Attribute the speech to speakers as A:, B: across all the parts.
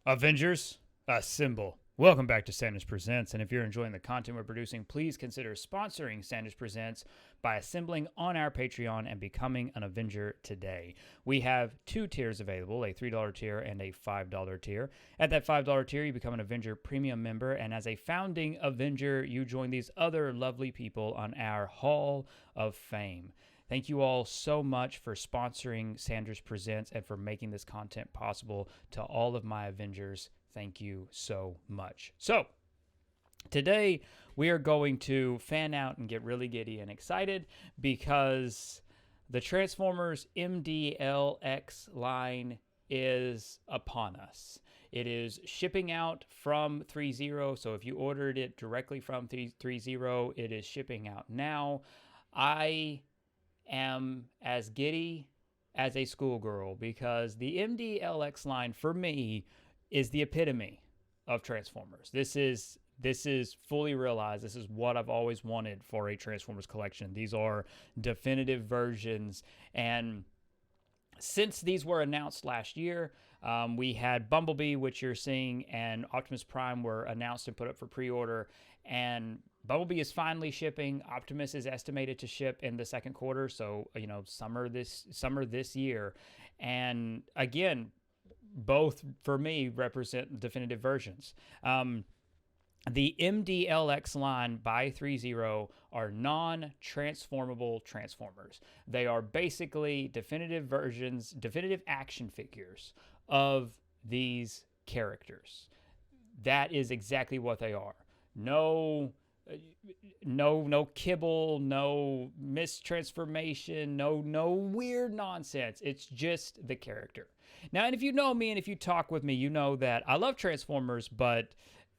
A: Avengers, assemble. Welcome back to Sanders Presents, and if you're enjoying the content we're producing, please consider sponsoring Sanders Presents by assembling on our Patreon and becoming an Avenger today. We have two tiers available, a $3 tier and a $5 tier. At that $5 tier, you become an Avenger Premium member, and as a founding Avenger, you join these other lovely people on our Hall of Fame. Thank you all so much for sponsoring Sanders Presents and for making this content possible. To all of my Avengers, thank you so much. So, today we are going to fan out and get really giddy and excited because the Transformers Mdlx line is upon us. It is shipping out from 3.0, so if you ordered it directly from 3.0, it is shipping out now. I am as giddy as a schoolgirl because the Mdlx line for me is the epitome of Transformers. This is fully realized. This is what I've always wanted for a Transformers collection. These are definitive versions, and since these were announced last year, we had Bumblebee, which you're seeing, and Optimus Prime were announced and put up for pre-order, and Bumblebee is finally shipping. Optimus is estimated to ship in the second quarter, so summer this year. And again, both for me represent definitive versions. The Mdlx line by 3.0 are non-transformable Transformers. They are basically definitive versions, definitive action figures of these characters. That is exactly what they are. No kibble, no mistransformation, no weird nonsense. It's just the character. Now, and if you know me and if you talk with me, you know that I love Transformers, but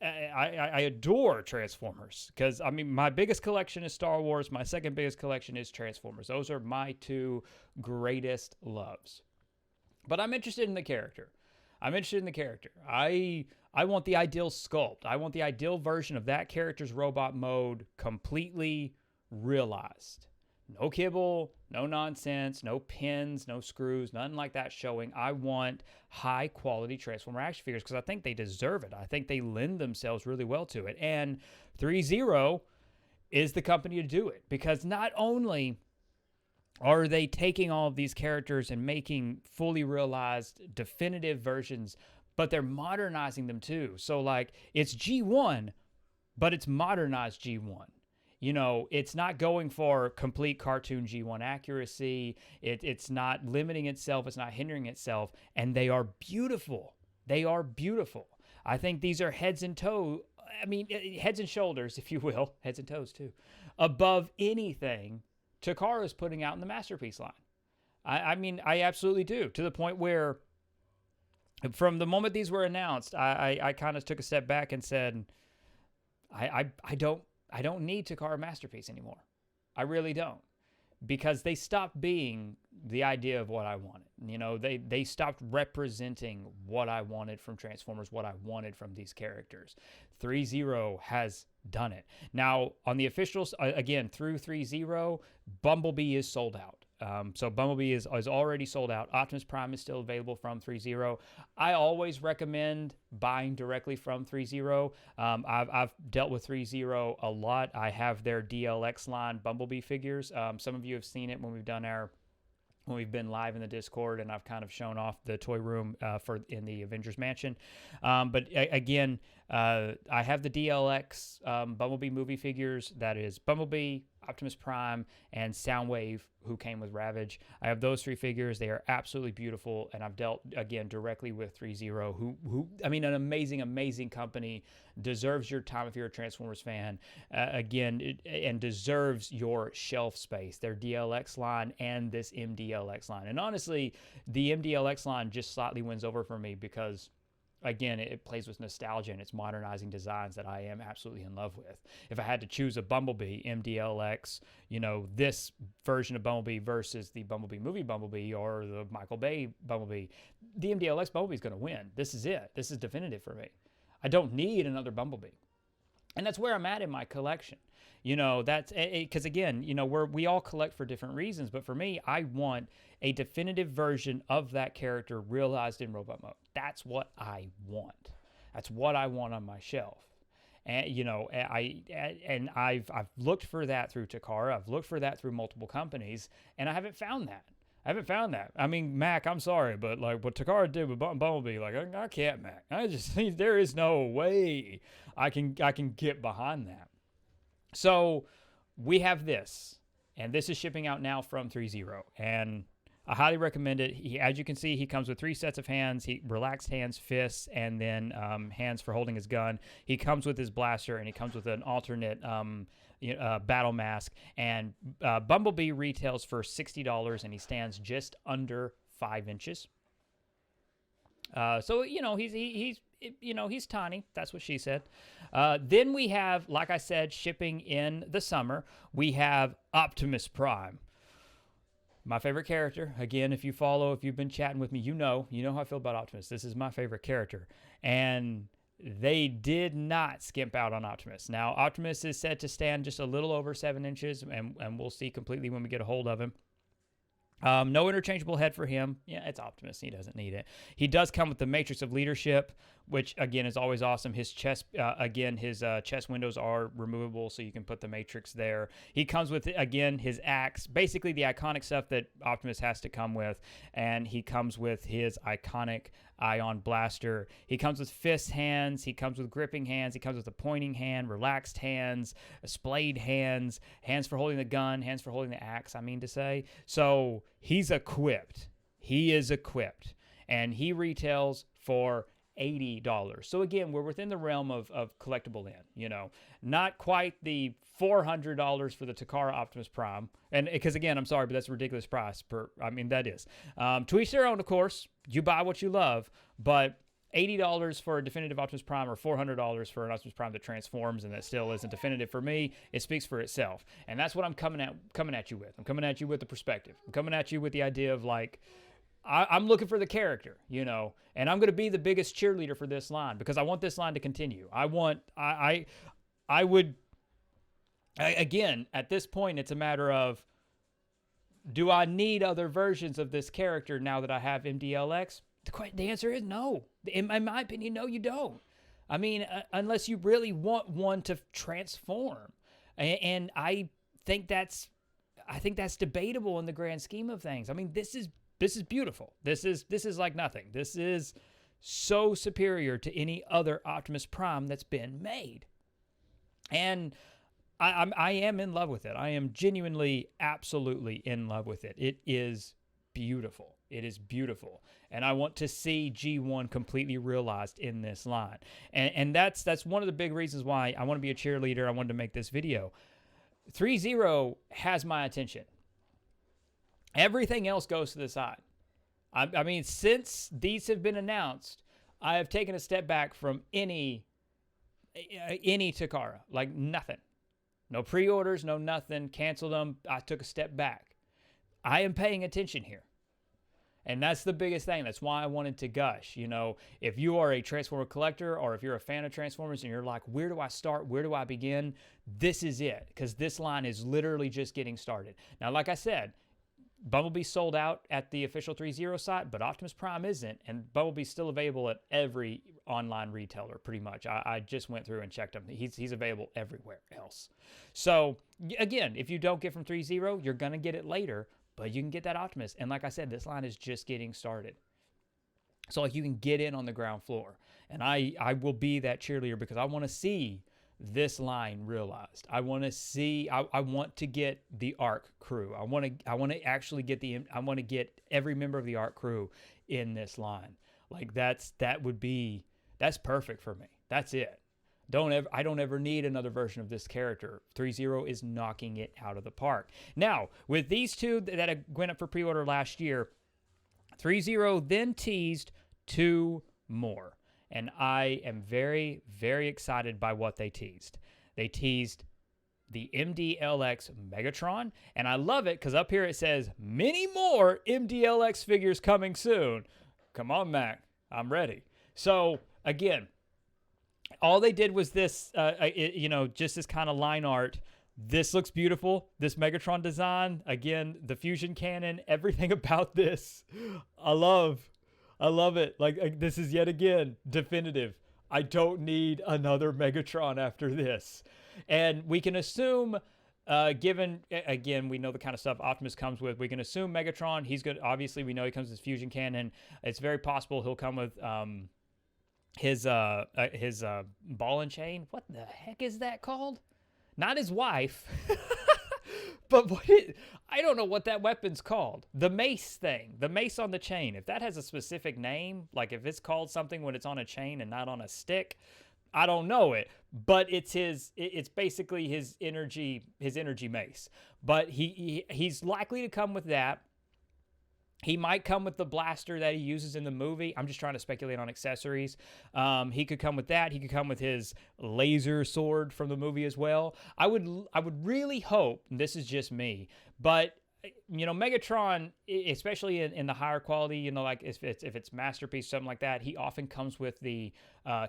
A: I adore Transformers because, my biggest collection is Star Wars. My second biggest collection is Transformers. Those are my two greatest loves. But I'm interested in the character. I want the ideal sculpt. I want the ideal version of that character's robot mode completely realized. No kibble, no nonsense, no pins, no screws, nothing like that showing. I want high quality Transformer action figures because I think they deserve it. I think they lend themselves really well to it. And 3.0 is the company to do it because not only are they taking all of these characters and making fully realized definitive versions, but they're modernizing them too. So it's G1, but it's modernized G1. It's not going for complete cartoon G1 accuracy. It's not limiting itself. It's not hindering itself. And they are beautiful. They are beautiful. I think these are heads and shoulders, if you will, heads and toes too, above anything Takara's putting out in the Masterpiece line. I absolutely do, to the point where from the moment these were announced, I kind of took a step back and said, I don't need Takara Masterpiece anymore. I really don't. Because they stopped being the idea of what I wanted. They stopped representing what I wanted from Transformers, what I wanted from these characters. 3.0 has done it. Now, on the officials, again, through 3.0, Bumblebee is sold out. So Bumblebee is already sold out. Optimus Prime is still available from 3.0. I always recommend buying directly from 3.0. I've dealt with 3.0 a lot. I have their DLX line Bumblebee figures. Some of you have seen it when we've been live in the Discord, and I've kind of shown off the toy room in the Avengers Mansion. But again, I have the DLX Bumblebee movie figures. That is Bumblebee, Optimus Prime, and Soundwave, who came with Ravage. I have those three figures. They are absolutely beautiful, and I've dealt, again, directly with 3.0, who an amazing company, deserves your time if you're a Transformers fan, and deserves your shelf space, their DLX line and this Mdlx line. And honestly, the Mdlx line just slightly wins over for me because, again, it plays with nostalgia and it's modernizing designs that I am absolutely in love with. If I had to choose a Bumblebee, Mdlx, this version of Bumblebee versus the Bumblebee movie Bumblebee or the Michael Bay Bumblebee, the Mdlx Bumblebee is going to win. This is it. This is definitive for me. I don't need another Bumblebee. And that's where I'm at in my collection. That's because, again, we all collect for different reasons. But for me, I want a definitive version of that character realized in robot mode. That's what I want. That's what I want on my shelf. And I've looked for that through Takara. I've looked for that through multiple companies, and I haven't found that. I mean, Mac, I'm sorry, but like what Takara did with Bumblebee, like I can't, Mac. I just think there is no way I can get behind that. So we have this, and this is shipping out now from 3.0, and I highly recommend it. As you can see, he comes with 3 sets of hands. Relaxed hands, fists, and then hands for holding his gun. He comes with his blaster, and he comes with an alternate battle mask. And Bumblebee retails for $60, and he stands just under 5 inches. So he's tiny. That's what she said. Then we have, like I said, shipping in the summer. We have Optimus Prime. My favorite character. Again, if you've been chatting with me, you know how I feel about Optimus. This is my favorite character. And they did not skimp out on Optimus. Now, Optimus is said to stand just a little over 7 inches, and we'll see completely when we get a hold of him. No interchangeable head for him. Yeah, it's Optimus. He doesn't need it. He does come with the Matrix of Leadership, which, again, is always awesome. His chest, his chest windows are removable, so you can put the Matrix there. He comes with, again, his axe, basically the iconic stuff that Optimus has to come with, and he comes with his iconic ion blaster. He comes with fist hands. He comes with gripping hands. He comes with a pointing hand, relaxed hands, splayed hands, hands for holding the gun, hands for holding the axe, I mean to say. So he's equipped. He is equipped. And he retails for $80. So again, we're within the realm of collectible not quite the $400 for the Takara Optimus Prime. And because, again, I'm sorry, but that's a ridiculous price. That is. To each their own, of course. You buy what you love, but $80 for a definitive Optimus Prime or $400 for an Optimus Prime that transforms and that still isn't definitive for me, it speaks for itself. And that's what I'm coming at you with. I'm coming at you with the perspective. I'm coming at you with the idea of, like, I'm looking for the character, and I'm going to be the biggest cheerleader for this line because I want this line to continue. Again, at this point, it's a matter of, do I need other versions of this character now that I have Mdlx? The answer is no. In my opinion, no, you don't. I mean, unless you really want one to transform. And I think that's debatable in the grand scheme of things. I mean, this is beautiful. This is like nothing. This is so superior to any other Optimus Prime that's been made. And I am in love with it. I am genuinely, absolutely in love with it. It is beautiful. It is beautiful. And I want to see G1 completely realized in this line. And that's one of the big reasons why I want to be a cheerleader. I wanted to make this video. 3.0 has my attention. Everything else goes to the side. I mean, since these have been announced, I have taken a step back from any Takara. Like, nothing. No pre-orders, no nothing. Canceled them. I took a step back. I am paying attention here. And that's the biggest thing. That's why I wanted to gush. If you are a Transformer collector or if you're a fan of Transformers and you're like, where do I start? Where do I begin? This is it, because this line is literally just getting started. Now, like I said, Bumblebee sold out at the official 3.0 site, but Optimus Prime isn't, and Bumblebee's still available at every online retailer, pretty much. I just went through and checked him. He's available everywhere else. So, again, if you don't get from 3.0, you're going to get it later, but you can get that Optimus. And like I said, this line is just getting started. So, like, you can get in on the ground floor. And I will be that cheerleader because I want to see this line realized. I want to get the ARC crew. I want to actually get I want to get every member of the ARC crew in this line. Like, that's perfect for me. That's it. I don't ever need another version of this character. 3.0 is knocking it out of the park. Now, with these two that went up for pre-order last year, 3.0 then teased 2 more. And I am very, very excited by what they teased. They teased the Mdlx Megatron, and I love it because up here it says, many more Mdlx figures coming soon. Come on, Mac. I'm ready. So, again, All they did was this, just this kind of line art. This looks beautiful. This Megatron design, again, the fusion cannon, everything about this, I love. I love it. Like this is yet again definitive. I don't need another Megatron after this. And we can assume, given again, we know the kind of stuff Optimus comes with. We can assume Megatron. He's good. Obviously, we know he comes with fusion cannon. It's very possible he'll come with his ball and chain. What the heck is that called? Not his wife. But I don't know what that weapon's called. The mace thing. The mace on the chain. If that has a specific name, like if it's called something when it's on a chain and not on a stick, I don't know it. But it's basically his energy mace. But he's likely to come with that. He might come with the blaster that he uses in the movie. I'm just trying to speculate on accessories. He could come with that. He could come with his laser sword from the movie as well. I would really hope, and this is just me, but Megatron, especially in the higher quality, like if it's Masterpiece, something like that, he often comes with the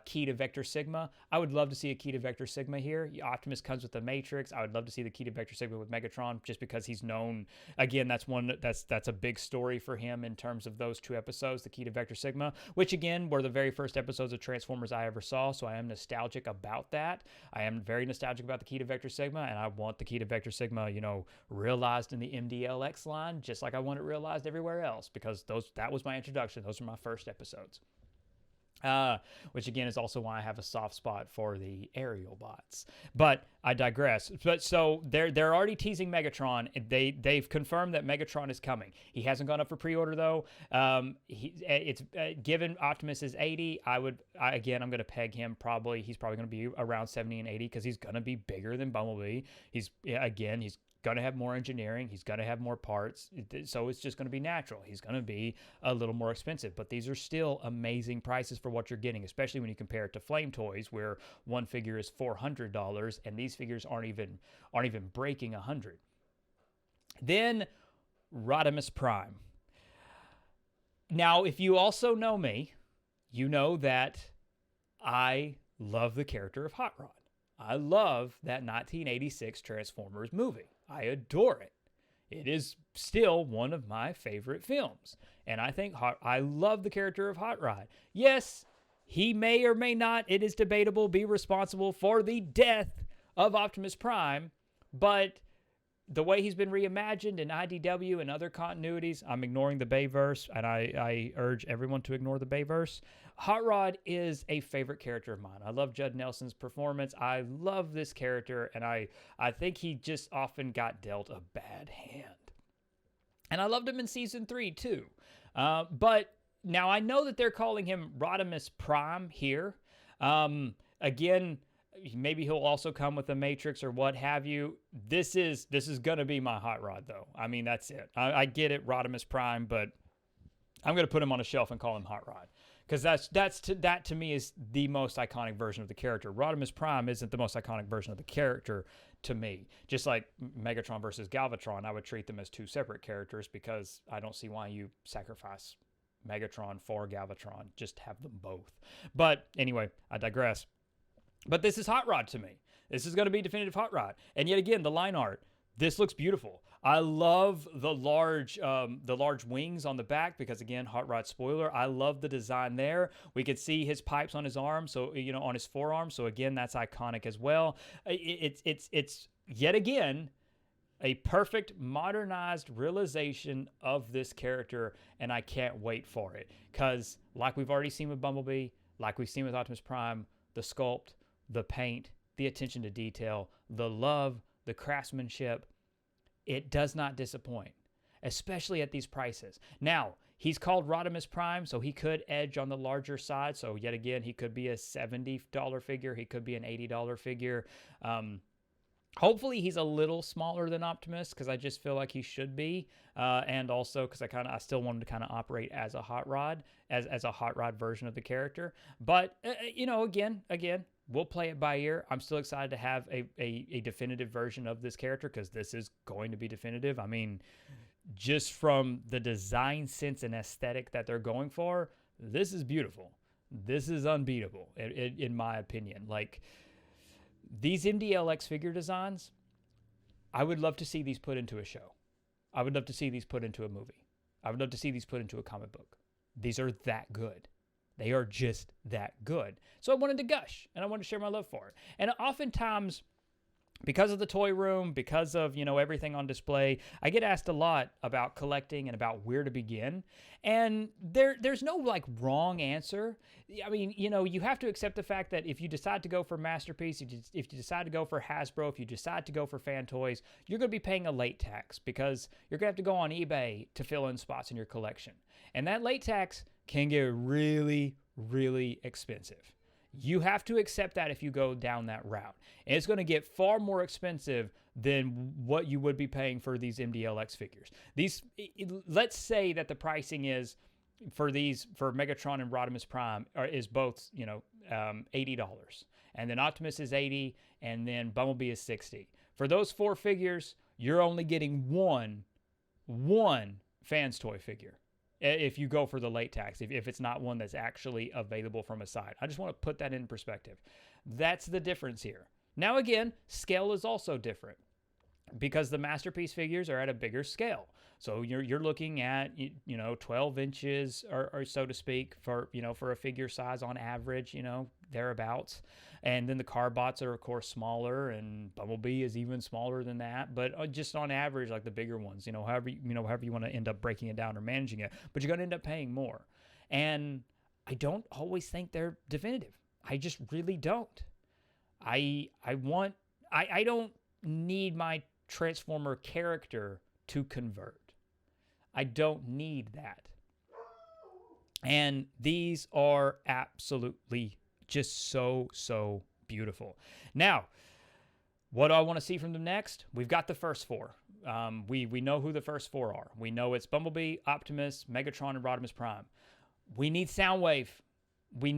A: key to Vector Sigma. I would love to see a key to Vector Sigma here. Optimus comes with the Matrix. I would love to see the key to Vector Sigma with Megatron, just because he's known. Again, that's a big story for him in terms of those two episodes, the key to Vector Sigma, which again were the very first episodes of Transformers I ever saw. So I am nostalgic about that. I am very nostalgic about the key to Vector Sigma, and I want the key to Vector Sigma, realized in the Mdlx line, just like I want it realized everywhere else, because that was my introduction. Those are my first episodes. Which again is also why I have a soft spot for the aerial bots. But I digress. But so they're already teasing Megatron. They've confirmed that Megatron is coming. He hasn't gone up for pre-order though. It's given Optimus is 80. I'm going to peg him probably. He's probably going to be around 70 and 80 because he's going to be bigger than Bumblebee. He's going to have more engineering. He's going to have more parts. So it's just going to be natural. He's going to be a little more expensive. But these are still amazing prices for what you're getting, especially when you compare it to Flame Toys, where one figure is $400 and these figures aren't even breaking $100. Then Rodimus Prime. Now, if you also know me, you know that I love the character of Hot Rod. I love that 1986 Transformers movie. I adore it. It is still one of my favorite films. And I think I love the character of Hot Rod. Yes, he may or may not, it is debatable, be responsible for the death of Optimus Prime, but the way he's been reimagined in IDW and other continuities, I'm ignoring the Bayverse, and I urge everyone to ignore the Bayverse. Hot Rod is a favorite character of mine. I love Judd Nelson's performance. I love this character, and I think he just often got dealt a bad hand. And I loved him in Season 3, too. But now I know that they're calling him Rodimus Prime here. Again, maybe he'll also come with a Matrix or what have you. This is going to be my Hot Rod, though. I mean, that's it. I get it, Rodimus Prime, but I'm going to put him on a shelf and call him Hot Rod. Because that to me is the most iconic version of the character. Rodimus Prime isn't the most iconic version of the character to me. Just like Megatron versus Galvatron, I would treat them as two separate characters because I don't see why you sacrifice Megatron for Galvatron. Just have them both. But anyway, I digress. But this is Hot Rod to me. This is going to be definitive Hot Rod. And yet again, the line art. This looks beautiful. I love the large wings on the back because, again, Hot Rod spoiler. I love the design there. We could see his pipes on his arm, so on his forearm. So again, that's iconic as well. It's yet again a perfect modernized realization of this character, and I can't wait for it. Because like we've already seen with Bumblebee, like we've seen with Optimus Prime, the sculpt, the paint, the attention to detail, the love, the craftsmanship, it does not disappoint, especially at these prices. Now, he's called Rodimus Prime, so he could edge on the larger side. So yet again, he could be a $70 figure. He could be an $80 figure. Hopefully he's a little smaller than Optimus because I just feel like he should be. And also because I still want him to kind of operate as a Hot Rod, as a Hot Rod version of the character. But, again, we'll play it by ear. I'm still excited to have a definitive version of this character because this is going to be definitive. I mean, just from the design sense and aesthetic that they're going for, this is beautiful. This is unbeatable, in my opinion. Like, these Mdlx figure designs, I would love to see these put into a show. I would love to see these put into a movie. I would love to see these put into a comic book. These are that good. They are just that good. So I wanted to gush, and I wanted to share my love for it. And oftentimes, because of the toy room, because of, everything on display, I get asked a lot about collecting and about where to begin. And there's no wrong answer. I mean, you have to accept the fact that if you decide to go for Masterpiece, if you decide to go for Hasbro, if you decide to go for Fan Toys, you're going to be paying a late tax because you're going to have to go on eBay to fill in spots in your collection. And that late tax can get really, really expensive. You have to accept that if you go down that route. And it's going to get far more expensive than what you would be paying for these Mdlx figures. Let's say that the pricing is for Megatron and Rodimus Prime is both, $80. And then Optimus is $80, and then Bumblebee is $60. For those 4 figures, you're only getting one Fans Toy figure. If you go for the late tax, if it's not one that's actually available from a site. I just want to put that in perspective. That's the difference here. Now, again, scale is also different because the Masterpiece figures are at a bigger scale. So you're looking at 12 inches or so to speak for a figure size on average, thereabouts. And then the Carbots are of course smaller, and Bumblebee is even smaller than that. But just on average, like the bigger ones, however you want to end up breaking it down or managing it, but you're going to end up paying more. And I don't always think they're definitive. I just really don't. I don't need my Transformer character to convert. I don't need that. And these are absolutely just so beautiful. Now, what do I want to see from them next? We've got the first 4. We know who the first 4 are. We know it's Bumblebee, Optimus, Megatron, and Rodimus Prime. We need Soundwave. And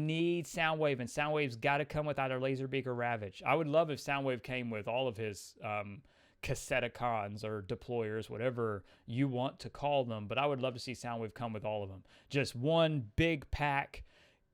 A: Soundwave's got to come with either Laserbeak or Ravage. I would love if Soundwave came with all of his Cassetticons or deployers, whatever you want to call them, but I would love to see Soundwave come with all of them. Just one big pack,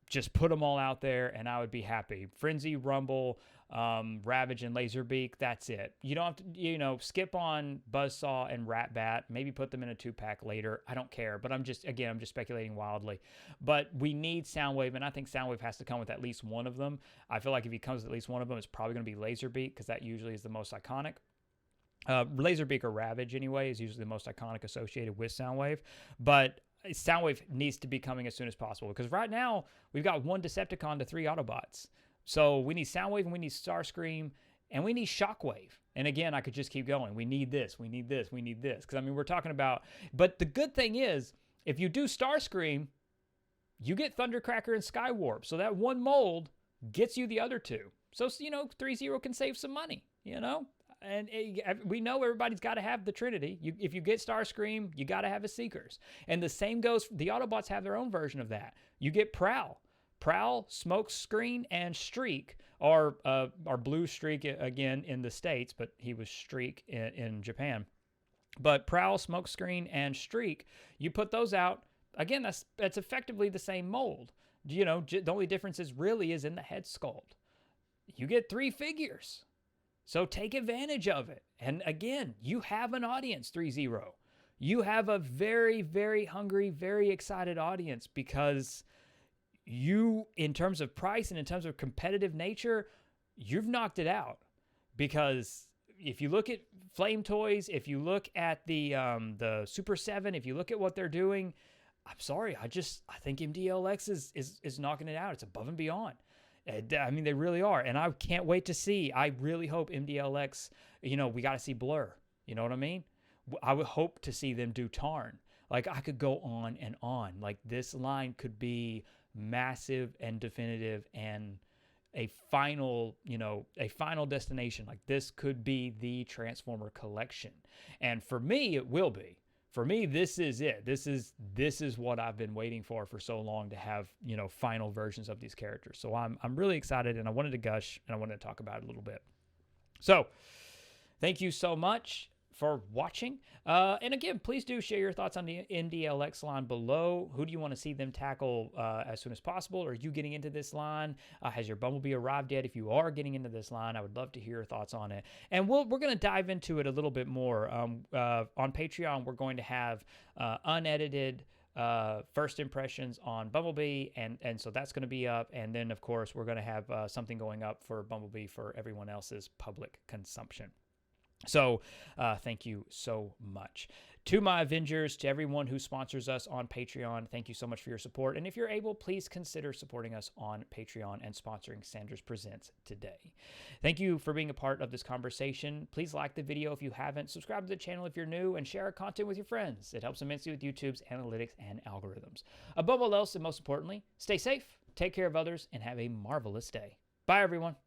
A: just put them all out there, and I would be happy. Frenzy, Rumble, Ravage, and Laserbeak, that's it. You don't have to, skip on Buzzsaw and Ratbat, maybe put them in a 2-pack later. I don't care, but I'm just speculating wildly. But we need Soundwave, and I think Soundwave has to come with at least one of them. I feel like if he comes with at least one of them, it's probably going to be Laserbeak, because that usually is the most iconic. Laserbeak or Ravage, anyway, is usually the most iconic associated with Soundwave. But Soundwave needs to be coming as soon as possible, because right now we've got 1 Decepticon to 3 Autobots. So we need Soundwave, and we need Starscream, and we need Shockwave. And again, I could just keep going. We need this. Because, we're talking about... But the good thing is, if you do Starscream, you get Thundercracker and Skywarp. So that one mold gets you the other 2. So, 3-0 can save some money, And we know everybody's got to have the Trinity. If you get Starscream, you got to have a Seekers. And the same goes, the Autobots have their own version of that. You get Prowl. Prowl, Smokescreen, and Streak are Blue Streak again in the States, but he was Streak in Japan. But Prowl, Smokescreen, and Streak, you put those out, again, that's effectively the same mold. The only difference is in the head sculpt. You get 3 figures. So take advantage of it. And again, you have an audience, 3-0. You have a very, very hungry, very excited audience, because you, in terms of price and in terms of competitive nature, you've knocked it out. Because if you look at Flame Toys, if you look at the Super 7, if you look at what they're doing, I'm sorry, I think Mdlx is knocking it out. It's above and beyond. They really are. And I can't wait to see. I really hope Mdlx, we got to see Blur. You know what I mean? I would hope to see them do Tarn. Like, I could go on and on. Like, this line could be massive and definitive and a final destination. Like, this could be the Transformer collection. And for me, it will be. For me, this is it. This is what I've been waiting for so long, to have, final versions of these characters. So I'm really excited, and I wanted to gush, and I wanted to talk about it a little bit. So thank you so much for watching. And again, please do share your thoughts on the Mdlx line below. Who do you want to see them tackle as soon as possible? Are you getting into this line? Has your Bumblebee arrived yet? If you are getting into this line, I would love to hear your thoughts on it. And we're going to dive into it a little bit more. On Patreon, we're going to have unedited first impressions on Bumblebee, and so that's going to be up. And then, of course, we're going to have something going up for Bumblebee for everyone else's public consumption. So thank you so much. To my Avengers, to everyone who sponsors us on Patreon, thank you so much for your support. And if you're able, please consider supporting us on Patreon and sponsoring Sanders Presents today. Thank you for being a part of this conversation. Please like the video if you haven't, subscribe to the channel if you're new, and share our content with your friends. It helps immensely with YouTube's analytics and algorithms. Above all else, and most importantly, stay safe, take care of others, and have a marvelous day. Bye, everyone.